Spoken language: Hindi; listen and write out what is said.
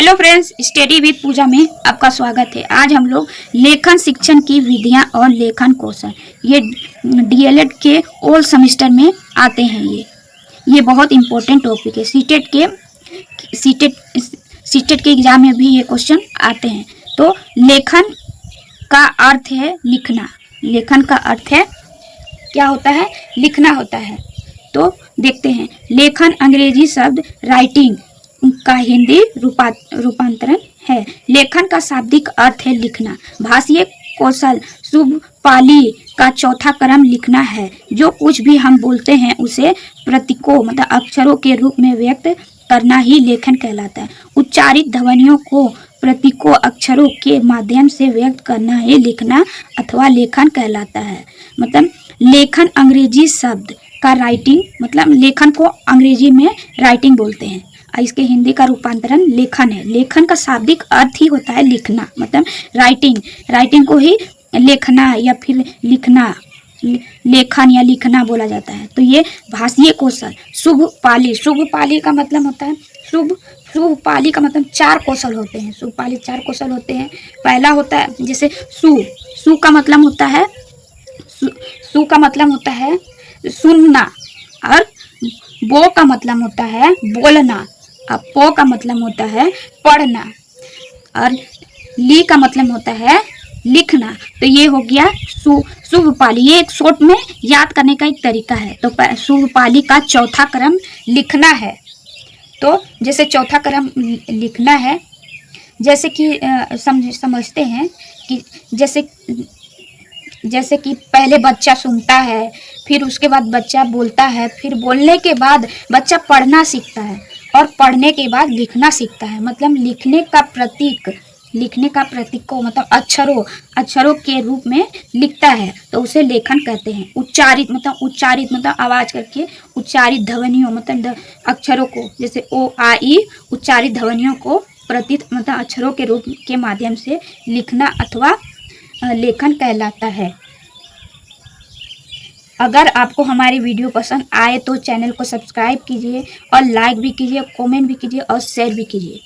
हेलो फ्रेंड्स, स्टडी विद पूजा में आपका स्वागत है। आज हम लोग लेखन शिक्षण की विधियां और लेखन कौशल ये डीएलएड के ऑल सेमेस्टर में आते हैं। ये बहुत इंपॉर्टेंट टॉपिक है। सीटेट के एग्जाम में भी ये क्वेश्चन आते हैं। तो लेखन का अर्थ है लिखना। लेखन का अर्थ है क्या होता है? लिखना होता है। तो देखते हैं। लेखन अंग्रेजी शब्द राइटिंग का हिंदी रूपांतरण है। लेखन का शाब्दिक अर्थ है लिखना। भाषीय कौशल शुभ पाली का चौथा क्रम लिखना है। जो कुछ भी हम बोलते हैं उसे प्रतीकों मतलब अक्षरों के रूप में व्यक्त करना ही लेखन कहलाता है। उच्चारित ध्वनियों को प्रतीकों अक्षरों के माध्यम से व्यक्त करना ही लिखना अथवा लेखन कहलाता है। मतलब लेखन अंग्रेजी शब्द का राइटिंग मतलब लेखन को अंग्रेजी में राइटिंग बोलते हैं। इसके हिंदी का रूपांतरण लेखन है। लेखन का शाब्दिक अर्थ ही होता है लिखना मतलब राइटिंग को ही लेखना या फिर लिखना लेखन या लिखना बोला जाता है। तो ये भाषीय कौशल शुभ पाली का मतलब होता है शुभ पाली का मतलब चार कौशल होते हैं। शुभ पाली चार कौशल होते हैं। पहला होता है जैसे सु का मतलब होता है सुनना, और बो का मतलब होता है बोलना, और पो का मतलब होता है पढ़ना, और ली का मतलब होता है लिखना। तो ये हो गया शुभ पाली। ये एक शॉर्ट में याद करने का एक तरीका है। तो शुभ पाली का चौथा क्रम लिखना है। तो जैसे चौथा क्रम लिखना है, जैसे कि समझते हैं कि जैसे कि पहले बच्चा सुनता है, फिर उसके बाद बच्चा बोलता है, फिर बोलने के बाद बच्चा पढ़ना सीखता है, और पढ़ने के बाद लिखना सीखता है। मतलब लिखने का प्रतीक को मतलब अक्षरों के रूप में लिखता है, तो उसे लेखन कहते हैं। उच्चारित मतलब आवाज करके उच्चारित ध्वनियों मतलब अक्षरों को, जैसे ओ आ ई उच्चारित ध्वनियों को प्रतीक मतलब अक्षरों के रूप के माध्यम से लिखना अथवा लेखन कहलाता है। अगर आपको हमारी वीडियो पसंद आए तो चैनल को सब्सक्राइब कीजिए और लाइक भी कीजिए, कमेंट भी कीजिए और शेयर भी कीजिए।